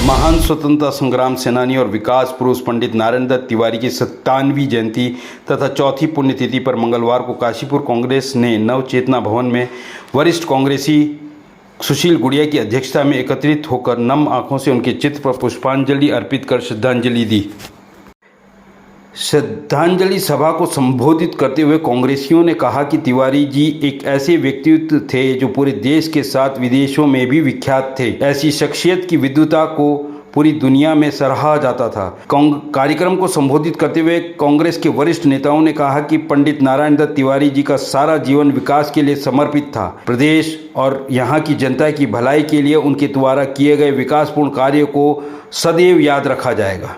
महान स्वतंत्रता संग्राम सेनानी और विकास पुरुष पंडित नारायण दत्त तिवारी की 97वीं जयंती तथा चौथी पुण्यतिथि पर मंगलवार को काशीपुर कांग्रेस ने नवचेतना भवन में वरिष्ठ कांग्रेसी सुशील गुड़िया की अध्यक्षता में एकत्रित होकर नम आंखों से उनके चित्र पर पुष्पांजलि अर्पित कर श्रद्धांजलि दी। श्रद्धांजलि सभा को संबोधित करते हुए कांग्रेसियों ने कहा कि तिवारी जी एक ऐसे व्यक्तित्व थे जो पूरे देश के साथ विदेशों में भी विख्यात थे। ऐसी शख्सियत की विद्वता को पूरी दुनिया में सराहा जाता था। कार्यक्रम को संबोधित करते हुए कांग्रेस के वरिष्ठ नेताओं ने कहा कि पंडित नारायण दत्त तिवारी जी का सारा जीवन विकास के लिए समर्पित था। प्रदेश और यहाँ की जनता की भलाई के लिए उनके द्वारा किए गए विकासपूर्ण कार्यों को सदैव याद रखा जाएगा।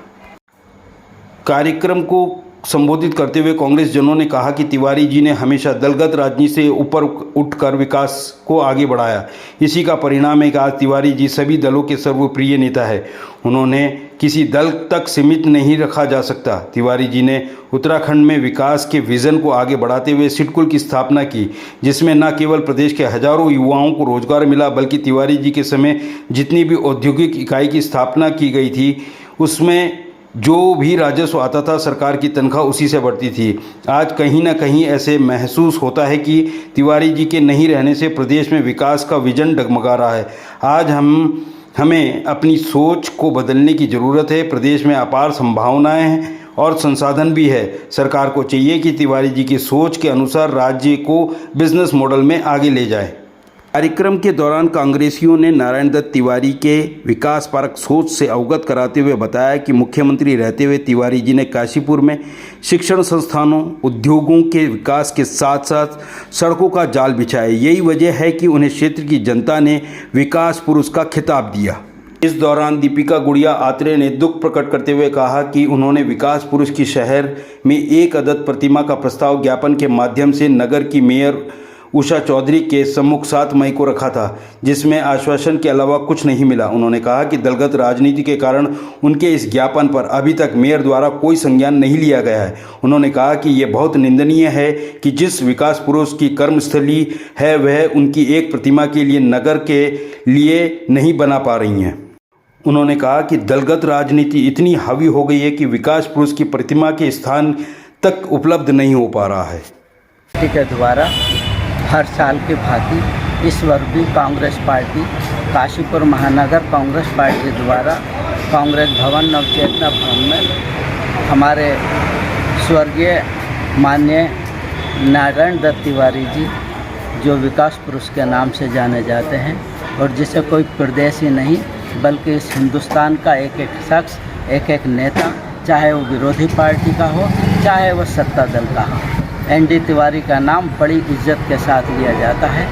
कार्यक्रम को संबोधित करते हुए कांग्रेस जनों ने कहा कि तिवारी जी ने हमेशा दलगत राजनीति से ऊपर उठकर विकास को आगे बढ़ाया। इसी का परिणाम है कि आज तिवारी जी सभी दलों के सर्वप्रिय नेता है। उन्होंने किसी दल तक सीमित नहीं रखा जा सकता। तिवारी जी ने उत्तराखंड में विकास के विजन को आगे बढ़ाते हुए सिडकुल की स्थापना की, जिसमें न केवल प्रदेश के हजारों युवाओं को रोजगार मिला, बल्कि तिवारी जी के समय जितनी भी औद्योगिक इकाई की स्थापना की गई थी उसमें जो भी राजस्व आता था सरकार की तनख्वाह उसी से बढ़ती थी। आज कहीं ना कहीं ऐसे महसूस होता है कि तिवारी जी के नहीं रहने से प्रदेश में विकास का विजन डगमगा रहा है। आज हमें अपनी सोच को बदलने की ज़रूरत है। प्रदेश में अपार संभावनाएं हैं और संसाधन भी है। सरकार को चाहिए कि तिवारी जी की सोच के अनुसार राज्य को बिजनेस मॉडल में आगे ले जाए। कार्यक्रम के दौरान कांग्रेसियों ने नारायण दत्त तिवारी के विकास परक सोच से अवगत कराते हुए बताया कि मुख्यमंत्री रहते हुए तिवारी जी ने काशीपुर में शिक्षण संस्थानों, उद्योगों के विकास के साथ साथ सड़कों का जाल बिछाया। यही वजह है कि उन्हें क्षेत्र की जनता ने विकास पुरुष का खिताब दिया। इस दौरान दीपिका गुड़िया आत्रेय ने दुख प्रकट करते हुए कहा कि उन्होंने विकास पुरुष की शहर में एक अदद प्रतिमा का प्रस्ताव ज्ञापन के माध्यम से नगर की मेयर उषा चौधरी के सम्मुख 7 मई को रखा था, जिसमें आश्वासन के अलावा कुछ नहीं मिला। उन्होंने कहा कि दलगत राजनीति के कारण उनके इस ज्ञापन पर अभी तक मेयर द्वारा कोई संज्ञान नहीं लिया गया है। उन्होंने कहा कि ये बहुत निंदनीय है कि जिस विकास पुरुष की कर्मस्थली है वह उनकी एक प्रतिमा के लिए नगर के लिए नहीं बना पा रही हैं। उन्होंने कहा कि दलगत राजनीति इतनी हावी हो गई है कि विकास पुरुष की प्रतिमा के स्थान तक उपलब्ध नहीं हो पा रहा है। के द्वारा हर साल की भांति इस वर्ष भी कांग्रेस पार्टी काशीपुर महानगर कांग्रेस पार्टी द्वारा कांग्रेस भवन नवचेतना भवन में हमारे स्वर्गीय माननीय नारायण दत्त तिवारी जी, जो विकास पुरुष के नाम से जाने जाते हैं और जिसे कोई प्रदेश ही नहीं बल्कि इस हिंदुस्तान का एक एक शख्स, एक एक नेता, चाहे वो विरोधी पार्टी का हो चाहे वो सत्ता दल का हो, एनडी तिवारी का नाम बड़ी इज्जत के साथ लिया जाता है।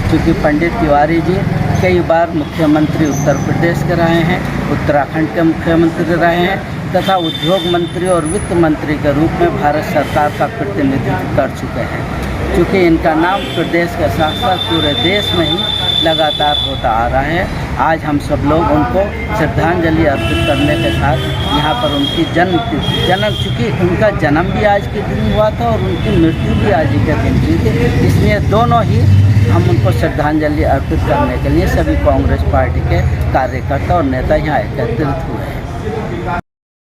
क्योंकि पंडित तिवारी जी कई बार मुख्यमंत्री उत्तर प्रदेश के रहे हैं, उत्तराखंड के मुख्यमंत्री रहे हैं तथा उद्योग मंत्री और वित्त मंत्री के रूप में भारत सरकार का प्रतिनिधित्व कर चुके हैं। क्योंकि इनका नाम प्रदेश के साथ साथ पूरे देश में ही लगातार होता आ रहा है। आज हम सब लोग उनको श्रद्धांजलि अर्पित करने के साथ यहाँ पर उनकी जन्म चूँकि उनका जन्म भी आज के दिन हुआ था और उनकी मृत्यु भी आज के दिन हुई थी, इसलिए दोनों ही हम उनको श्रद्धांजलि अर्पित करने के लिए सभी कांग्रेस पार्टी के कार्यकर्ता और नेता यहाँ एकत्रित हुए हैं।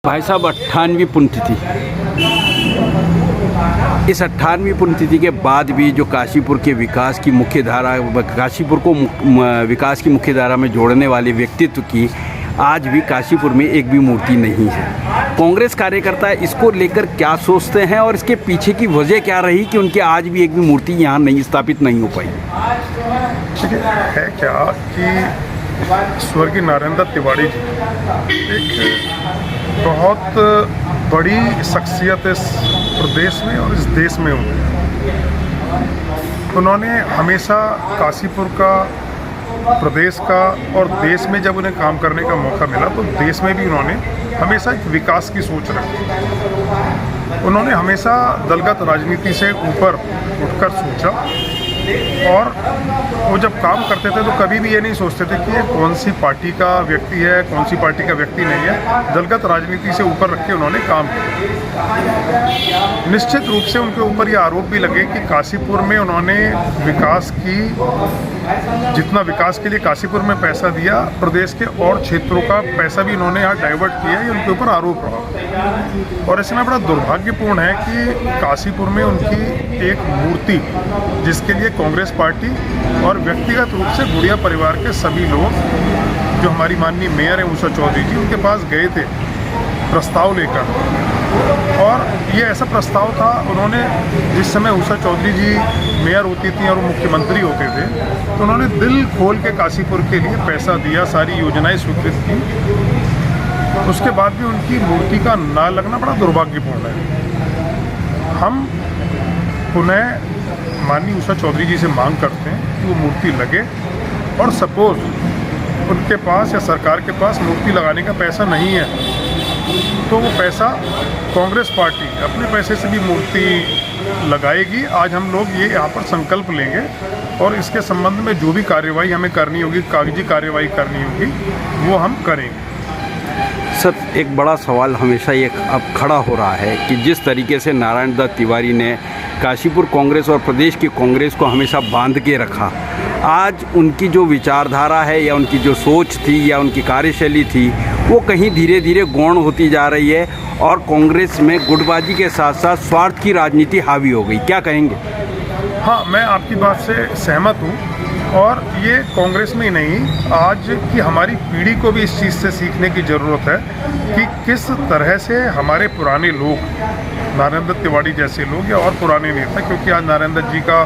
भाई साहब, 98वीं पुण्यतिथि, इस 98वीं पुण्यतिथि के बाद भी जो काशीपुर के विकास की मुख्य धारा, काशीपुर को विकास की मुख्य धारा में जोड़ने वाले व्यक्तित्व की आज भी काशीपुर में एक भी मूर्ति नहीं है। कांग्रेस कार्यकर्ता इसको लेकर क्या सोचते हैं और इसके पीछे की वजह क्या रही कि उनकी आज भी एक भी मूर्ति यहाँ नहीं स्थापित नहीं हो पाई? है क्या कि स्वर्गीय नारायण दत्त तिवारी जी एक बहुत बड़ी शख्सियत इस प्रदेश में और इस देश में हुई। उन्होंने हमेशा काशीपुर का, प्रदेश का और देश में जब उन्हें काम करने का मौका मिला तो देश में भी उन्होंने हमेशा एक विकास की सोच रखी। उन्होंने हमेशा दलगत राजनीति से ऊपर उठकर सोचा और वो जब काम करते थे तो कभी भी ये नहीं सोचते थे कि ये कौन सी पार्टी का व्यक्ति है, कौन सी पार्टी का व्यक्ति नहीं है। दलगत राजनीति से ऊपर रख के उन्होंने काम किया। निश्चित रूप से उनके ऊपर ये आरोप भी लगे कि काशीपुर में उन्होंने विकास की जितना विकास के लिए काशीपुर में पैसा दिया, प्रदेश के और क्षेत्रों का पैसा भी इन्होंने यहाँ डाइवर्ट किया, ये उनके ऊपर आरोप रहा। और ऐसे में बड़ा दुर्भाग्यपूर्ण है कि काशीपुर में उनकी एक मूर्ति, जिसके लिए कांग्रेस पार्टी और व्यक्तिगत रूप से गुड़िया परिवार के सभी लोग, जो हमारी माननीय मेयर हैं उषा चौधरी जी, उनके पास गए थे प्रस्ताव लेकर। और ये ऐसा प्रस्ताव था, उन्होंने जिस समय उषा चौधरी जी मेयर होती थी और वो मुख्यमंत्री होते थे, तो उन्होंने दिल खोल के काशीपुर के लिए पैसा दिया, सारी योजनाएं स्वीकृत की। उसके बाद भी उनकी मूर्ति का ना लगना बड़ा दुर्भाग्यपूर्ण है। हम पुनः माननीय उषा चौधरी जी से मांग करते हैं कि वो मूर्ति लगे, और सपोज उनके पास या सरकार के पास मूर्ति लगाने का पैसा नहीं है, तो वो पैसा कांग्रेस पार्टी अपने पैसे से भी मूर्ति लगाएगी। आज हम लोग ये यहाँ पर संकल्प लेंगे और इसके संबंध में जो भी कार्रवाई हमें करनी होगी, कागजी कार्रवाई करनी होगी, वो हम करेंगे। सर, एक बड़ा सवाल हमेशा ये अब खड़ा हो रहा है कि जिस तरीके से नारायण दत्त तिवारी ने काशीपुर कांग्रेस और प्रदेश की कांग्रेस को हमेशा बांध के रखा, आज उनकी जो विचारधारा है या उनकी जो सोच थी या उनकी कार्यशैली थी, वो कहीं धीरे धीरे गौण होती जा रही है और कांग्रेस में गुटबाजी के साथ साथ स्वार्थ की राजनीति हावी हो गई। क्या कहेंगे? हाँ, मैं आपकी बात से सहमत हूँ, और ये कांग्रेस में ही नहीं, आज की हमारी पीढ़ी को भी इस चीज़ से सीखने की ज़रूरत है कि किस तरह से हमारे पुराने लोग, नारायण दत्त तिवारी जैसे लोग या और पुराने नेता, क्योंकि आज नारायण दत्त जी का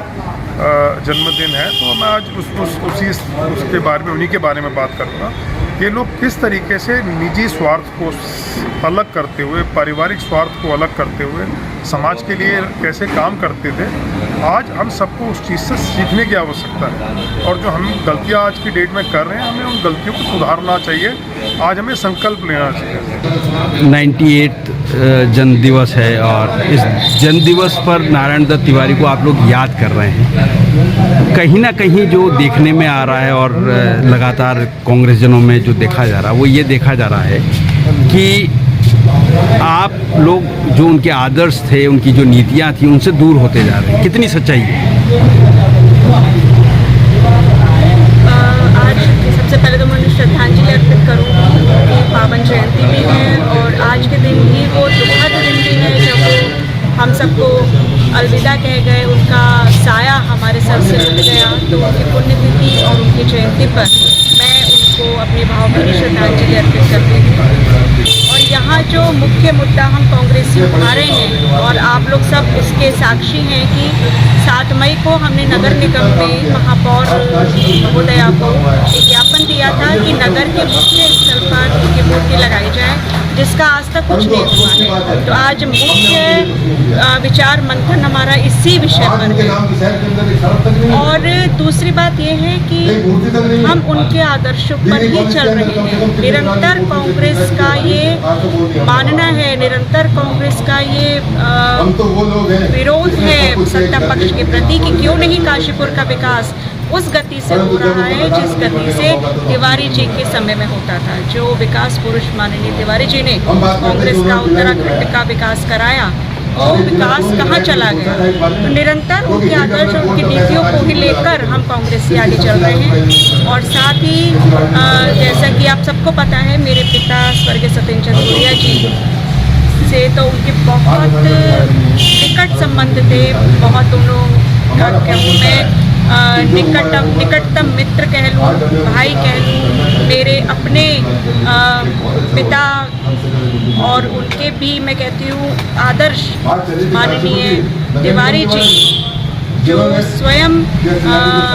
जन्मदिन है, तो मैं आज उसके बारे में, उन्हीं के बारे में बात करूँगा। ये लोग किस तरीके से निजी स्वार्थ को अलग करते हुए, पारिवारिक स्वार्थ को अलग करते हुए समाज के लिए कैसे काम करते थे, आज हम सबको उस चीज़ से सीखने की आवश्यकता है। और जो हम गलतियां आज की डेट में कर रहे हैं, हमें उन गलतियों को सुधारना चाहिए। आज हमें संकल्प लेना चाहिए। 98 जन्म दिवस है और इस जन्म दिवस पर नारायण दत्त तिवारी को आप लोग याद कर रहे हैं। कहीं ना कहीं जो देखने में आ रहा है और लगातार कांग्रेसजनों में जो देखा जा रहा है, वो ये देखा जा रहा है कि आप लोग जो उनके आदर्श थे, उनकी जो नीतियाँ थी, उनसे दूर होते जा रहे हैं। कितनी सच्चाई है? आज सबसे पहले तो मैं श्रद्धांजलि अर्पित करूँगी कि पावन जयंती भी है और आज के दिन ही वो दुखद दिन भी है जब हम सबको अलविदा कह गए, उनका साया हमारे सर से उठ गया। तो उनकी पुण्यतिथि और उनकी जयंती पर मैं उनको अपनी भावभीनी श्रद्धांजलि अर्पित करती हूँ। और यहाँ जो मुख्य मुद्दा हम कांग्रेसी उठारे हैं और आप लोग सब इसके साक्षी हैं कि 7 मई को हमने नगर निगम में महापौर महोदया को एक ज्ञापन दिया था कि नगर के मुख्य स्थल पर उनकी मूर्ति लगाई जाए, जिसका आज तक कुछ नहीं हुआ है। तो आज मुख्य विचार मंथन हमारा इसी विषय पर है। और दूसरी बात यह है कि हम उनके आदर्शों पर ही चल रहे हैं। निरंतर कांग्रेस का ये मानना है, निरंतर कांग्रेस का ये विरोध है सत्ता पक्ष के प्रति कि क्यों नहीं काशीपुर का विकास उस गति से हो रहा है जिस गति से तिवारी जी के समय में होता था। जो विकास पुरुष माननीय तिवारी जी ने कांग्रेस का उत्तराखंड का विकास कराया, वो विकास कहाँ चला गया। तो निरंतर उनके आदर्श और उनकी नीतियों को ही लेकर हम कांग्रेसी आगे चल रहे हैं। और साथ ही जैसा कि आप सबको पता है, मेरे पिता स्वर्गीय सत्येंद्र चंद्र गुड़िया जी से तो उनके बहुत निकट संबंध थे, बहुत उन्होंने निकटतम मित्र कह लूँ, भाई कह लूँ, मेरे अपने पिता और उनके भी मैं कहती हूँ आदर्श माननीय तिवारी जी, जो स्वयं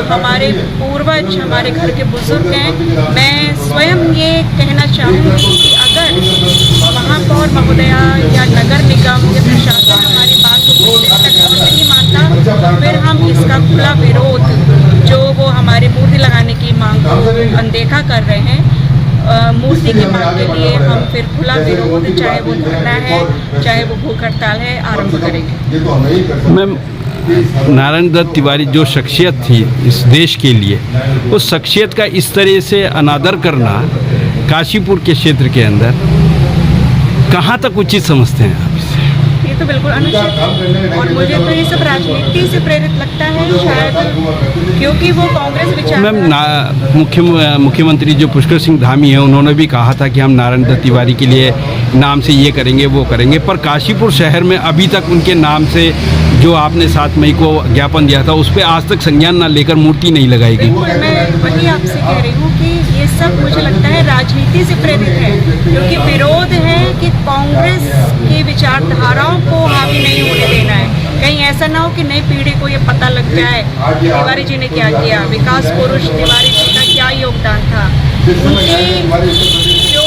हमारे पूर्वज, हमारे घर के बुजुर्ग हैं। मैं स्वयं ये कहना चाहूँगी कि अगर महापौर महोदया या नगर निगम या प्रशासन हमारी बात को नहीं मानता, तो फिर हम इसका खुला विरोध, जो वो हमारे मूर्ति लगाने की मांग को अनदेखा कर रहे हैं, मूर्ति की मांग के लिए हम फिर खुला विरोध, चाहे वो धरना है, चाहे वो भूख हड़ताल है, आरंभ करेंगे। मैम, नारायण दत्त तिवारी जो शख्सियत थी इस देश के लिए, उस शख्सियत का इस तरह से अनादर करना काशीपुर के क्षेत्र के अंदर कहाँ तक उचित समझते हैं आप इसे? ये तो बिल्कुल अनुचित है। और मुझे तो ये सब राजनीति से प्रेरित लगता है, शायद क्योंकि वो कांग्रेस विचार मैम मुख्यमंत्री जो पुष्कर सिंह धामी हैं उन्होंने भी कहा था कि हम नारायण दत्त तिवारी के लिए नाम से ये करेंगे वो करेंगे, पर काशीपुर शहर में अभी तक उनके नाम से जो आपने 7 मई को ज्ञापन दिया था उस पर आज तक संज्ञान न लेकर मूर्ति नहीं लगाई गई। बिल्कुल, मैं वही आपसे कह रही हूँ कि ये सब मुझे लगता है राजनीति से प्रेरित है, क्योंकि विरोध है कि कांग्रेस की विचारधाराओं को हावी नहीं होने देना है। कहीं ऐसा ना हो कि नई पीढ़ी को ये पता लग जाए कि तिवारी जी ने क्या किया, विकास पुरुष तिवारी जी का क्या योगदान था, उनकी जो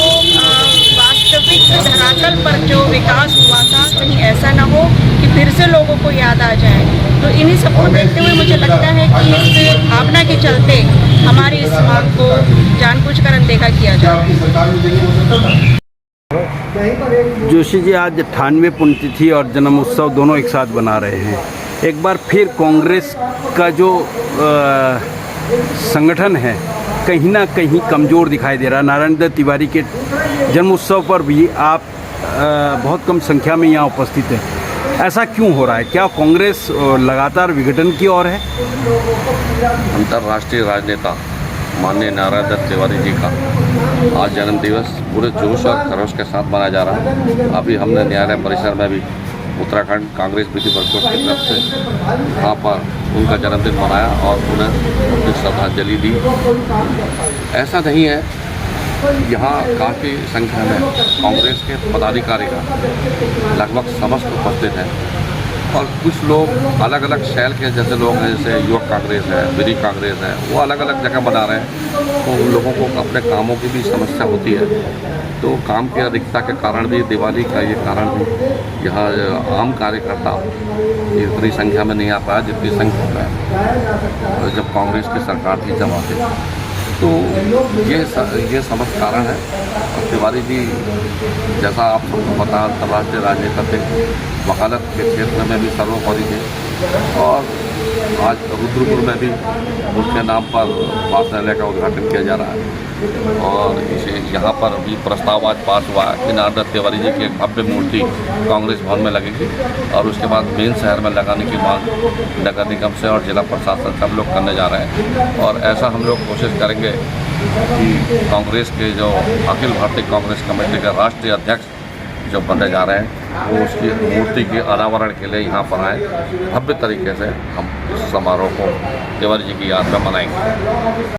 वास्तविक धरातल पर जो विकास हुआ था, कहीं ऐसा ना हो कि फिर से लोगों को याद आ जाए। तो इन्हीं सबको देखते हुए मुझे लगता है कि इस भावना के चलते हमारी इस मांग को जानबूझकर अनदेखा किया जा रहा है। जोशी जी, आज 98 पुण्यतिथि और जन्म उत्सव दोनों एक साथ बना रहे हैं। एक बार फिर कांग्रेस का जो संगठन है कहीं ना कहीं कमज़ोर दिखाई दे रहा है। नारायण दत्त तिवारी के जन्म उत्सव पर भी आप बहुत कम संख्या में यहाँ उपस्थित हैं, ऐसा क्यों हो रहा है? क्या कांग्रेस लगातार विघटन की ओर है? अंतर्राष्ट्रीय राजनेता माननीय नारायण दत्त तिवारी जी का आज जन्म दिवस पूरे जोश और खरोश के साथ मनाया जा रहा है। अभी हमने न्यायालय परिसर में भी उत्तराखंड कांग्रेस विधि परिषद की तरफ से वहाँ पर उनका जन्मदिन मनाया और उन्हें अपनी श्रद्धांजलि दी। ऐसा नहीं है, यहाँ काफ़ी संख्या में कांग्रेस के पदाधिकारी लगभग समस्त उपस्थित हैं और कुछ लोग अलग अलग शैल के जैसे लोग हैं, जैसे युवक कांग्रेस है, विधि कांग्रेस है, वो अलग अलग जगह बना रहे हैं। तो उन लोगों को अपने कामों की भी समस्या होती है, तो काम की अधिकता के कारण भी, दिवाली का ये कारण भी यहाँ आम कार्यकर्ता इतनी संख्या में नहीं आ पाया जितनी संख्या में जब कांग्रेस की सरकार थी जब आते। तो ये समस्त कारण है। और तिवारी जी जैसा आप सबको पता, अंतर्राष्ट्रीय राजनेता थे, वकालत के क्षेत्र में भी सर्वोपरि थे और आज रुद्रपुर में भी उनके नाम पर वाचनालय का उद्घाटन किया जा रहा है। और इसे यहाँ पर भी प्रस्ताव आज पास हुआ है कि नारायण दत्त तिवारी जी की एक भव्य मूर्ति कांग्रेस भवन में लगेगी और उसके बाद मेन शहर में लगाने की मांग नगर निगम से और जिला प्रशासन से हम लोग करने जा रहे हैं। और ऐसा हम लोग कोशिश करेंगे कि कांग्रेस के जो अखिल भारतीय कांग्रेस कमेटी के राष्ट्रीय अध्यक्ष जो बनने जा रहे हैं वो उसकी मूर्ति के अनावरण के लिए यहाँ पर आए। भव्य तरीके से हम इस समारोह को तिवारी जी की याद में मनाएंगे।